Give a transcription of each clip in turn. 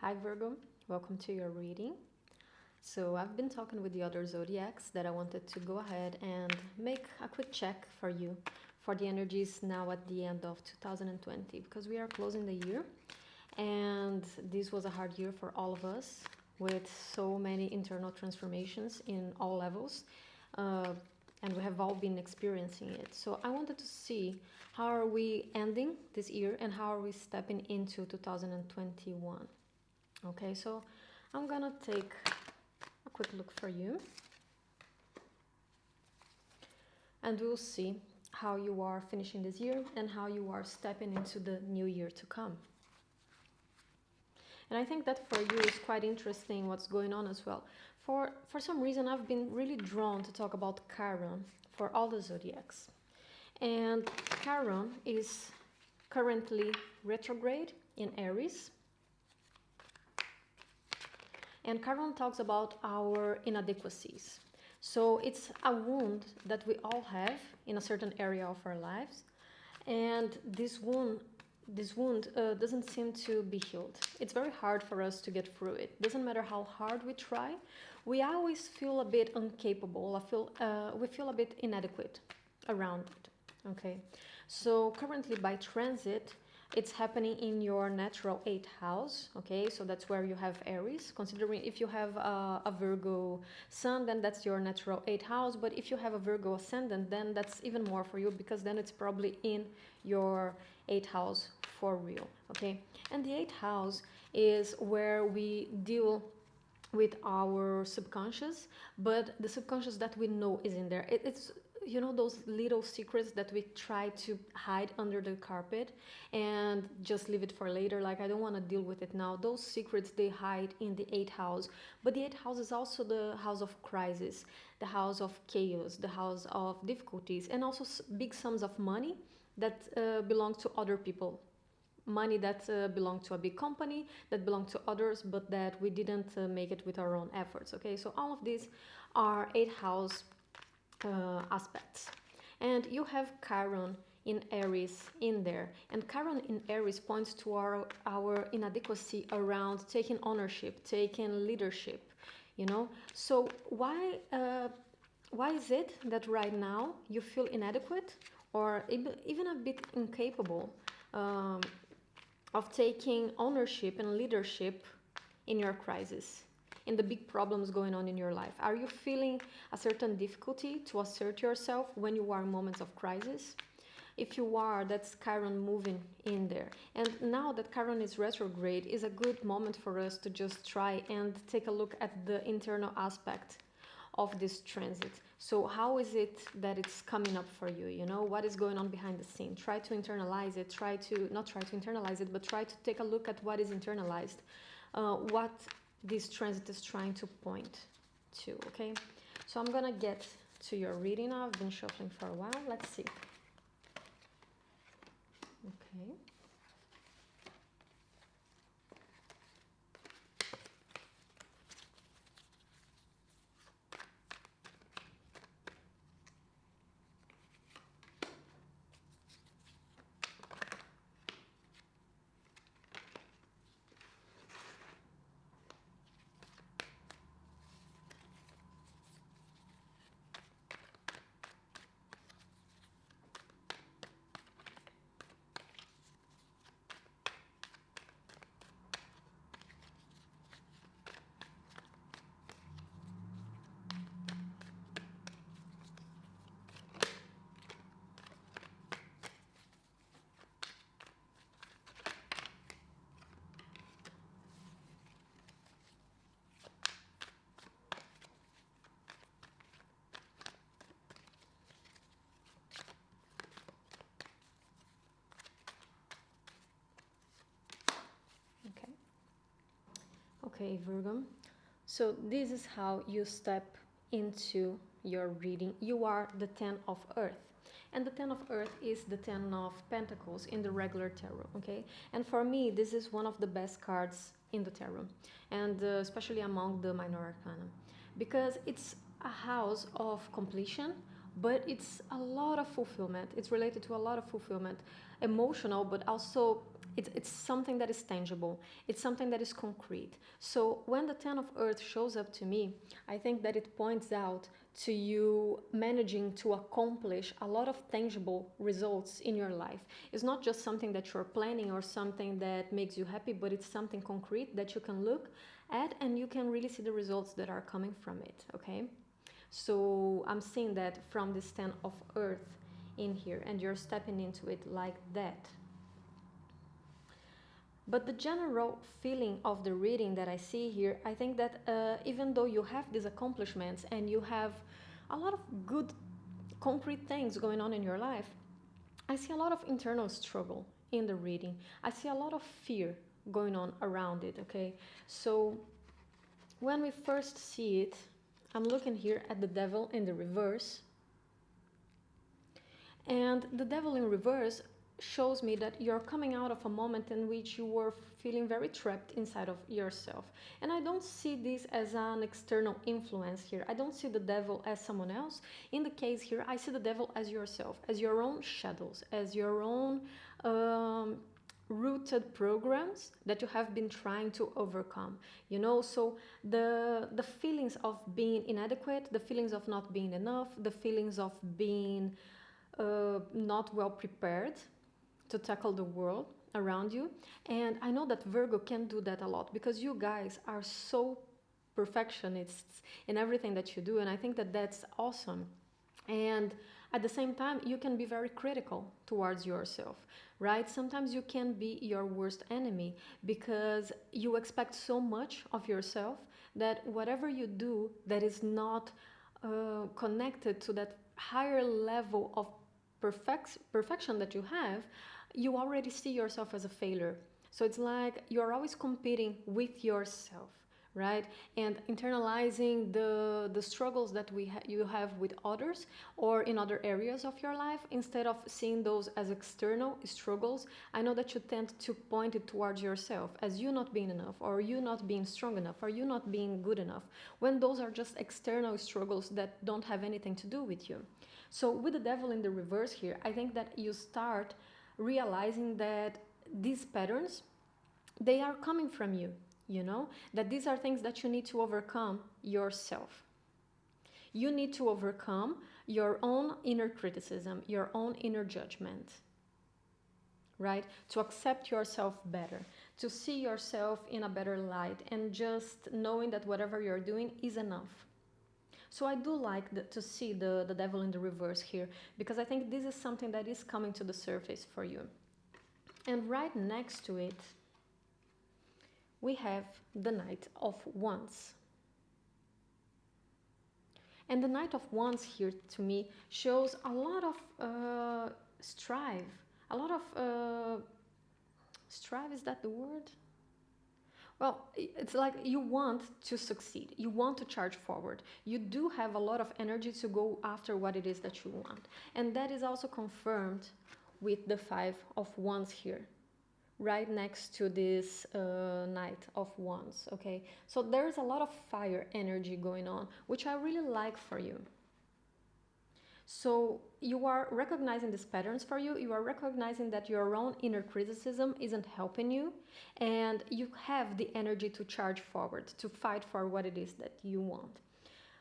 Hi Virgo, welcome to your reading. So I've been talking with the other zodiacs that I wanted to go ahead and make a quick check for you for the energies now at the end of 2020 because we are closing the year and this was a hard year for all of us with so many internal transformations in all levels. And we have all been experiencing it. So I wanted to see how are we ending this year and how are we stepping into 2021. Okay, so I'm gonna take a quick look for you and we'll see how you are finishing this year and how you are stepping into the new year to come. And I think that for you is quite interesting what's going on as well. For some reason, I've been really drawn to talk about Chiron for all the zodiacs. And Chiron is currently retrograde in Aries. And Chiron talks about our inadequacies. So it's a wound that we all have in a certain area of our lives. And this wound doesn't seem to be healed. It's very hard for us to get through it. Doesn't matter how hard we try, we always feel a bit incapable. We feel a bit inadequate around it. Okay, so currently by transit, it's happening in your natural 8th house. Okay, so that's where you have Aries. Considering if you have a Virgo sun, then that's your natural 8th house. But if you have a Virgo ascendant, then that's even more for you because then it's probably in your 8th house for real. Okay, and the 8th house is where we deal with our subconscious, but the subconscious that we know is in there. It's those little secrets that we try to hide under the carpet and just leave it for later, like I don't want to deal with it now. Those secrets, they hide in the 8th house, but the 8th house is also the house of crisis, the house of chaos, the house of difficulties, and also big sums of money that belong to other people, money that belonged to a big company, that belonged to others, but that we didn't make it with our own efforts. Okay, so all of these are 8th house aspects. And you have Chiron in Aries in there, and Chiron in Aries points to our inadequacy around taking ownership, taking leadership, so why is it that right now you feel inadequate or even a bit incapable of taking ownership and leadership in your crisis, in the big problems going on in your life? Are you feeling a certain difficulty to assert yourself when you are in moments of crisis? If you are, that's Chiron moving in there. And now that Chiron is retrograde, is a good moment for us to just try and take a look at the internal aspect of this transit. So how is it that it's coming up for you? What is going on behind the scene? Try to internalize it. Not try to internalize it, but try to take a look at what is internalized. What this transit is trying to point to, okay? So I'm gonna get to your reading now. I've been shuffling for a while. Let's see. Okay. Okay, Virgo. So this is how you step into your reading. You are the 10 of Earth. And the 10 of Earth is the 10 of Pentacles in the regular tarot, okay? And for me, this is one of the best cards in the tarot, and especially among the minor arcana, because it's a house of completion, but it's a lot of fulfillment. It's related to a lot of fulfillment, emotional, but also It's something that is tangible. It's something that is concrete. So when the Ten of Earth shows up to me, I think that it points out to you managing to accomplish a lot of tangible results in your life. It's not just something that you're planning or something that makes you happy, but it's something concrete that you can look at and you can really see the results that are coming from it, okay? So I'm seeing that from this Ten of Earth in here, and you're stepping into it like that. But the general feeling of the reading that I see here, I think that even though you have these accomplishments and you have a lot of good concrete things going on in your life, I see a lot of internal struggle in the reading. I see a lot of fear going on around it, okay? So when we first see it, I'm looking here at the Devil in the reverse. And the Devil in reverse shows me that you're coming out of a moment in which you were feeling very trapped inside of yourself. And I don't see this as an external influence here. I don't see the devil as someone else. In the case here, I see the devil as yourself, as your own shadows, as your own rooted programs that you have been trying to overcome, you know. So the feelings of being inadequate, the feelings of not being enough, the feelings of being not well prepared to tackle the world around you. And I know that Virgo can do that a lot because you guys are so perfectionists in everything that you do, and I think that that's awesome. And at the same time, you can be very critical towards yourself, right? Sometimes you can be your worst enemy because you expect so much of yourself that whatever you do that is not connected to that higher level of perfection that you have, you already see yourself as a failure. So it's like you're always competing with yourself, right? And internalizing the struggles that you have with others or in other areas of your life, instead of seeing those as external struggles. I know that you tend to point it towards yourself as you not being enough, or you not being strong enough, or you not being good enough, when those are just external struggles that don't have anything to do with you. So with the devil in the reverse here, I think that you start realizing that these patterns, they are coming from you, you know, that these are things that you need to overcome yourself. You need to overcome your own inner criticism, your own inner judgment, right? To accept yourself better, to see yourself in a better light, and just knowing that whatever you're doing is enough. So I do like to see the devil in the reverse here, because I think this is something that is coming to the surface for you. And right next to it, we have the Knight of Wands. And the Knight of Wands here to me shows a lot of strive, a lot of strive, is that the word? Well, it's like you want to succeed. You want to charge forward. You do have a lot of energy to go after what it is that you want. And that is also confirmed with the Five of Wands here, right next to this Knight of Wands, okay? So there's a lot of fire energy going on, which I really like for you. So you are recognizing these patterns for you. You are recognizing that your own inner criticism isn't helping you, and you have the energy to charge forward, to fight for what it is that you want.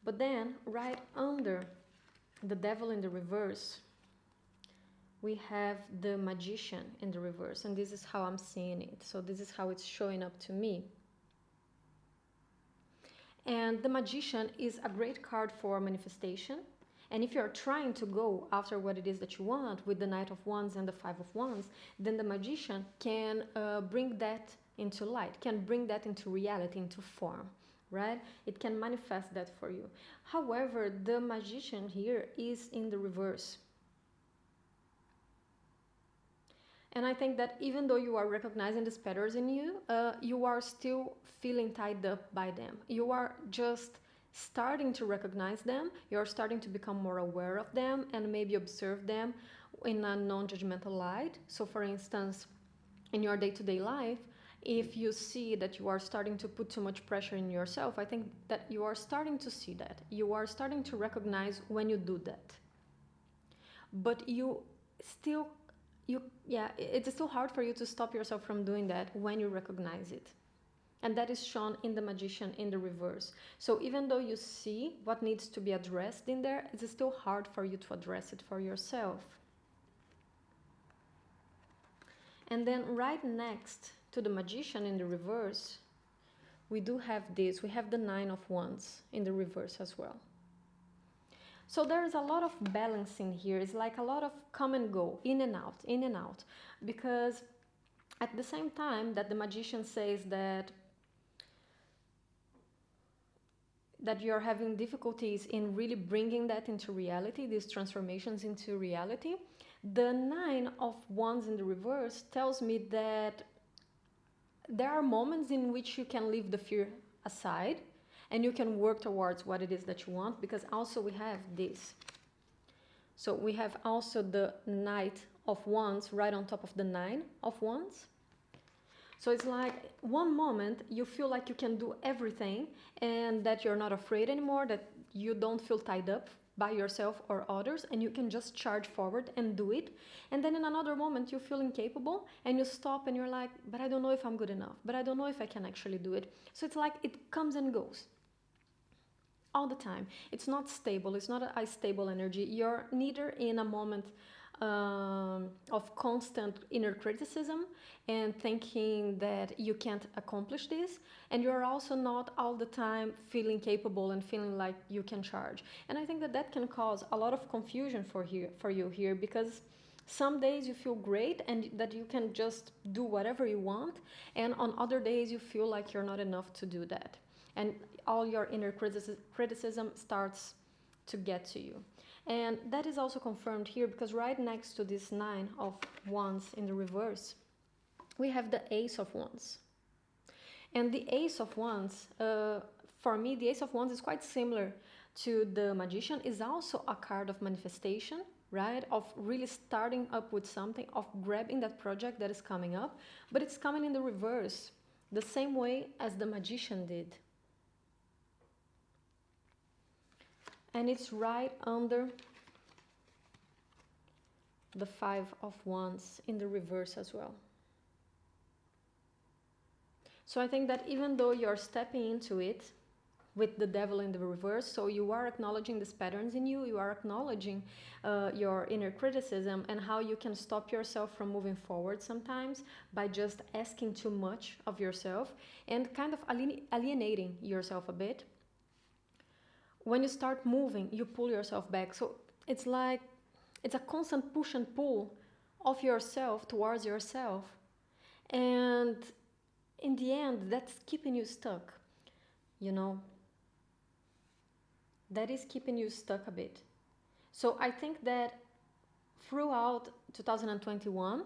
But then right under the devil in the reverse, we have the Magician in the reverse, and this is how I'm seeing it. So this is how it's showing up to me. And the Magician is a great card for manifestation. And if you're trying to go after what it is that you want with the Knight of Wands and the Five of Wands, then the Magician can bring that into light, can bring that into reality, into form, right? It can manifest that for you. However, the Magician here is in the reverse. And I think that even though you are recognizing these patterns in you, you are still feeling tied up by them. You are just starting to recognize them. You're starting to become more aware of them and maybe observe them in a non-judgmental light. So for instance, in your day-to-day life, if you see that you are starting to put too much pressure in yourself, I think that you are starting to see that. You are starting to recognize when you do that. But you still it's still hard for you to stop yourself from doing that when you recognize it. And that is shown in the Magician in the reverse. So even though you see what needs to be addressed in there, it's still hard for you to address it for yourself. And then right next to the Magician in the reverse, we do have this. We have the Nine of Wands in the reverse as well. So there's a lot of balancing here. It's like a lot of come and go, in and out, in and out. Because at the same time that the Magician says that you're having difficulties in really bringing that into reality, these transformations into reality, the Nine of Wands in the reverse tells me that there are moments in which you can leave the fear aside and you can work towards what it is that you want, because also we have this. So we have also the Knight of Wands right on top of the Nine of Wands. So it's like one moment you feel like you can do everything and that you're not afraid anymore, that you don't feel tied up by yourself or others, and you can just charge forward and do it. And then in another moment you feel incapable and you stop and you're like, but I don't know if I'm good enough, but I don't know if I can actually do it. So it's like it comes and goes all the time. It's not stable. It's not a stable energy. You're neither in a moment of constant inner criticism and thinking that you can't accomplish this, and you're also not all the time feeling capable and feeling like you can charge. And I think that that can cause a lot of confusion for you here, because some days you feel great and that you can just do whatever you want, and on other days you feel like you're not enough to do that, and all your inner criticism starts to get to you. And that is also confirmed here, because right next to this Nine of Wands in the reverse, we have the Ace of Wands. And the Ace of Wands, for me, the Ace of Wands is quite similar to the Magician. Is also a card of manifestation, right? Of really starting up with something, of grabbing that project that is coming up, but it's coming in the reverse, the same way as the Magician did. And it's right under the Five of Wands in the reverse as well. So I think that even though you're stepping into it with the Devil in the reverse, so you are acknowledging these patterns in you, you are acknowledging your inner criticism and how you can stop yourself from moving forward sometimes by just asking too much of yourself and kind of alienating yourself a bit. When you start moving, you pull yourself back. So it's like it's a constant push and pull of yourself towards yourself. And in the end, that's keeping you stuck, you know? That is keeping you stuck a bit. So I think that throughout 2021,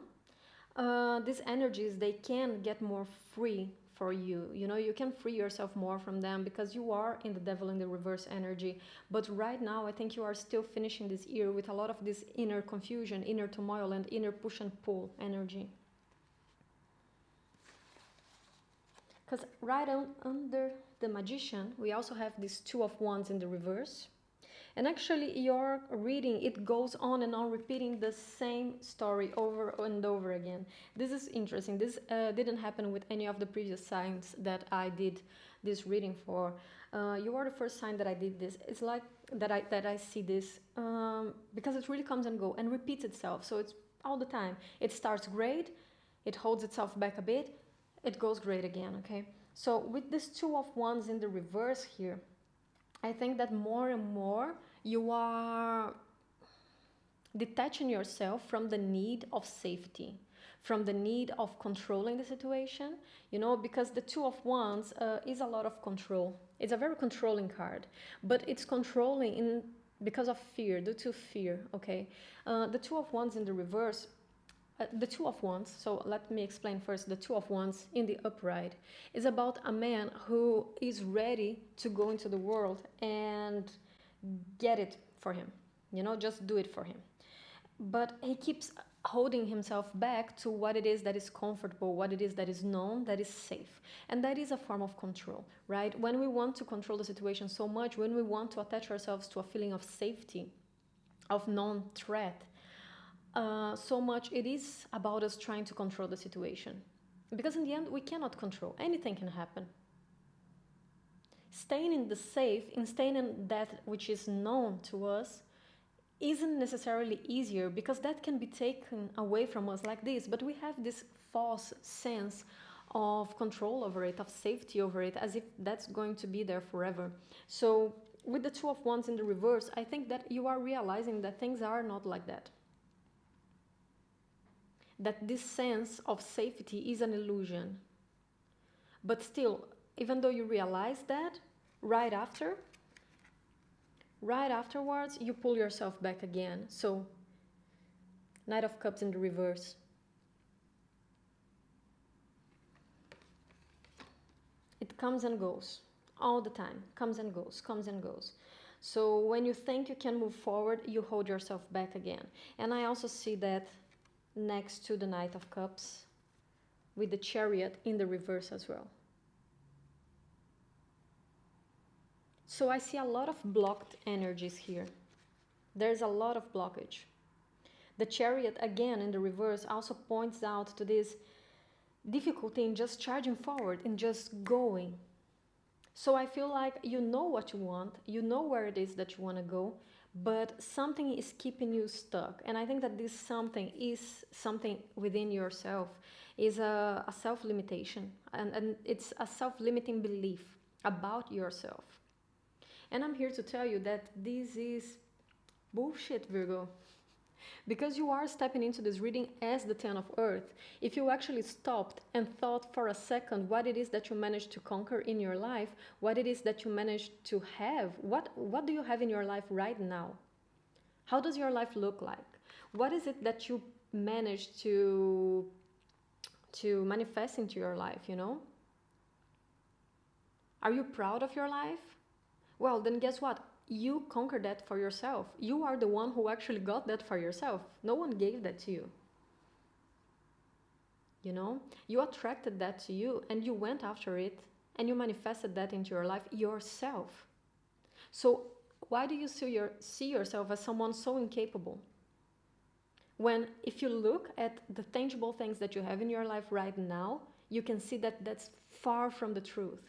these energies, they can get more free for you. You know, you can free yourself more from them because you are in the Devil in the reverse energy. But right now, I think you are still finishing this year with a lot of this inner confusion, inner turmoil, and inner push and pull energy. Because right under the Magician, we also have this Two of Wands in the reverse. And actually, your reading, it goes on and on repeating the same story over and over again. This is interesting. This didn't happen with any of the previous signs that I did this reading for. You are the first sign that I did this. It's like that I see this because it really comes and goes and repeats itself. So it's all the time. It starts great, it holds itself back a bit, it goes great again, okay? So with this Two of Wands in the reverse here, I think that more and more you are detaching yourself from the need of safety, from the need of controlling the situation, you know, because the Two of Wands is a lot of control. It's a very controlling card, but it's controlling because of fear, due to fear, okay? The Two of Wands in the reverse, the Two of Wands, so let me explain first. The Two of Wands in the upright is about a man who is ready to go into the world and get it for him, you know, just do it for him. But he keeps holding himself back to what it is that is comfortable, what it is that is known, that is safe. And that is a form of control, right? When we want to control the situation so much, when we want to attach ourselves to a feeling of safety, of non-threat, so much it is about us trying to control the situation. Because in the end, we cannot control. Anything can happen. Staying in the safe, in staying in that which is known to us, isn't necessarily easier, because that can be taken away from us like this. But we have this false sense of control over it, of safety over it, as if that's going to be there forever. So with the Two of Wands in the reverse, I think that you are realizing that things are not like that. That this sense of safety is an illusion. But still, even though you realize that, right afterwards, you pull yourself back again. So, Knight of Cups in the reverse. It comes and goes all the time. Comes and goes, comes and goes. So when you think you can move forward, you hold yourself back again. And I also see that next to the Knight of Cups with the Chariot in the reverse as well. So I see a lot of blocked energies here. There's a lot of blockage. The Chariot again in the reverse also points out to this difficulty in just charging forward and just going. So I feel like you know what you want, you know where it is that you want to go, but something is keeping you stuck. And I think that this something is something within yourself, is a self-limitation, and it's a self-limiting belief about yourself. And I'm here to tell you that this is bullshit, Virgo. Because you are stepping into this reading as the Ten of Earth. If you actually stopped and thought for a second what it is that you managed to conquer in your life, what it is that you managed to have, what do you have in your life right now? How does your life look like? What is it that you managed to manifest into your life, you know? Are you proud of your life? Well, then guess what? You conquered that for yourself. You are the one who actually got that for yourself. No one gave that to you. You know? You attracted that to you and you went after it and you manifested that into your life yourself. So why do you see yourself as someone so incapable? When if you look at the tangible things that you have in your life right now, you can see that that's far from the truth.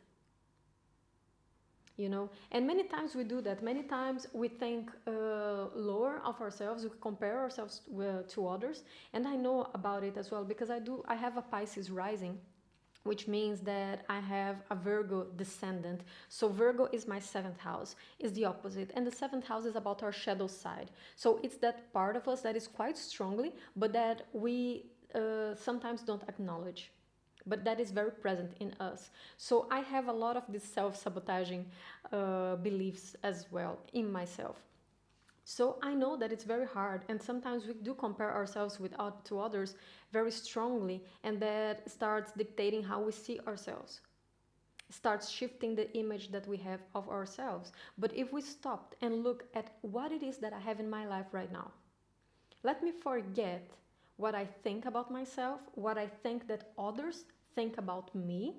You know, and many times we do that. Many times we think lower of ourselves, we compare ourselves to others. And I know about it as well, because I have a Pisces rising, which means that I have a Virgo descendant. So Virgo is my 7th house, is the opposite. And the 7th house is about our shadow side. So it's that part of us that is quite strongly, but that we sometimes don't acknowledge. But that is very present in us. So I have a lot of these self-sabotaging beliefs as well in myself. So I know that it's very hard, and sometimes we do compare ourselves to others very strongly, and that starts dictating how we see ourselves. Starts shifting the image that we have of ourselves. But if we stopped and look at what it is that I have in my life right now, let me forget what I think about myself, what I think that others think about me,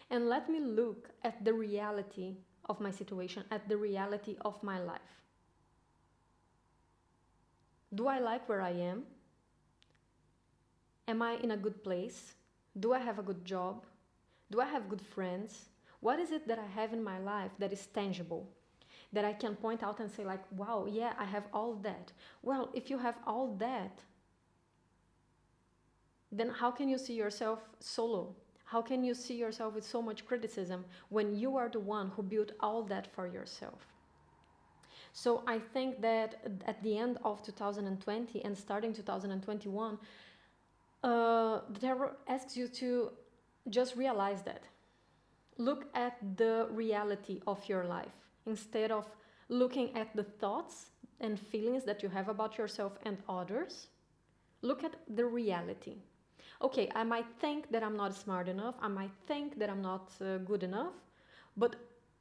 and let me look at the reality of my situation, at the reality of my life. Do I like where I am? Am I in a good place? Do I have a good job? Do I have good friends? What is it that I have in my life that is tangible, that I can point out and say like, wow, yeah, I have all that. Well, if you have all that, then how can you see yourself solo? How can you see yourself with so much criticism when you are the one who built all that for yourself? So I think that at the end of 2020 and starting 2021, the tarot asks you to just realize that. Look at the reality of your life instead of looking at the thoughts and feelings that you have about yourself and others. Look at the reality. Okay, I might think that I'm not smart enough, I might think that I'm not good enough, but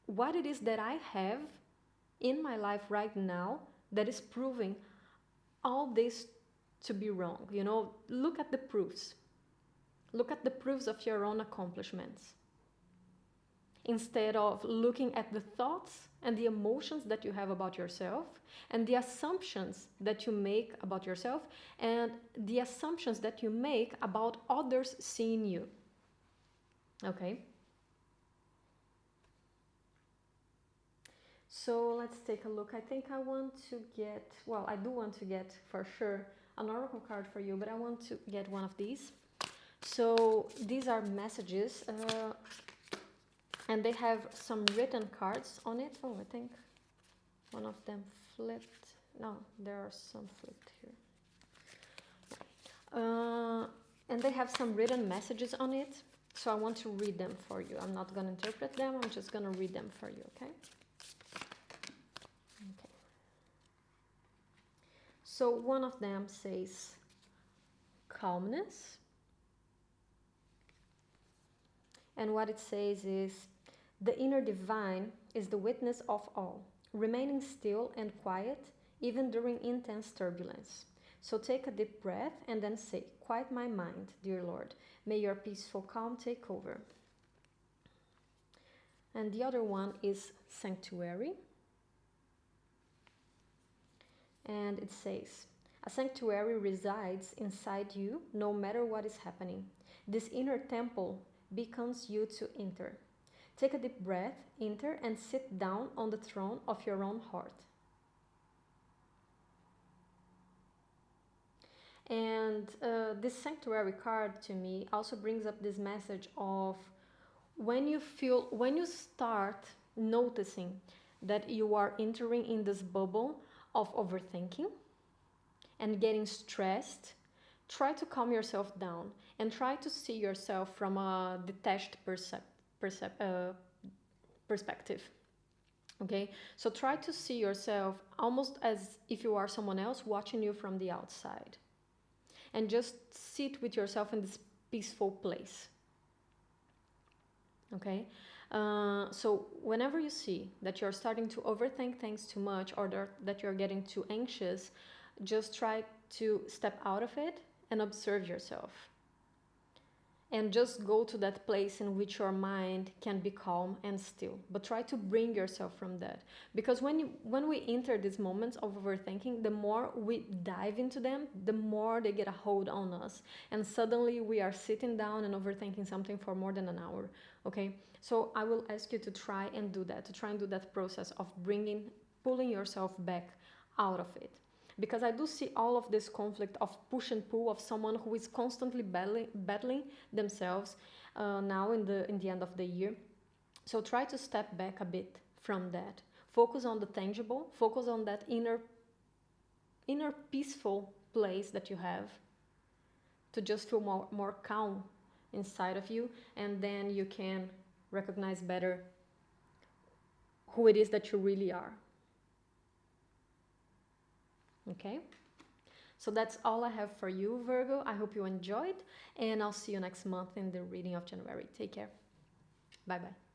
what it is that I have in my life right now that is proving all this to be wrong, you know, look at the proofs. Look at the proofs of your own accomplishments. instead of looking at the thoughts and the emotions that you have about yourself and the assumptions that you make about yourself and the assumptions that you make about others seeing you. Okay? So let's take a look. I think I want to get, well, I do want to get for sure an oracle card for you, but I want to get one of these. So these are messages, and they have some written cards on it. Oh, I think one of them flipped. No, there are some flipped here. And they have some written messages on it. So I want to read them for you. I'm not going to interpret them. I'm just going to read them for you, okay? Okay. So one of them says calmness. And what it says is, the inner divine is the witness of all, remaining still and quiet even during intense turbulence. So take a deep breath and then say, quiet my mind, dear Lord. May your peaceful calm take over. And the other one is sanctuary. And it says, a sanctuary resides inside you no matter what is happening. This inner temple beckons you to enter. Take a deep breath, enter, and sit down on the throne of your own heart. And this sanctuary card to me also brings up this message of when you start noticing that you are entering in this bubble of overthinking and getting stressed, try to calm yourself down and try to see yourself from a detached perspective. Okay, so try to see yourself almost as if you are someone else watching you from the outside, and just sit with yourself in this peaceful place. Okay, so whenever you see that you're starting to overthink things too much, or that you're getting too anxious, just try to step out of it and observe yourself. And just go to that place in which your mind can be calm and still. But try to bring yourself from that. Because when we enter these moments of overthinking, the more we dive into them, the more they get a hold on us. And suddenly we are sitting down and overthinking something for more than an hour. Okay? So I will ask you to try and do that. To try and do that process of pulling yourself back out of it. Because I do see all of this conflict of push and pull of someone who is constantly battling themselves now in the end of the year. So try to step back a bit from that. Focus on the tangible. Focus on that inner peaceful place that you have, to just feel more calm inside of you, and then you can recognize better who it is that you really are. Okay, so that's all I have for you, Virgo. I hope you enjoyed, and I'll see you next month in the reading of January. Take care. Bye-bye.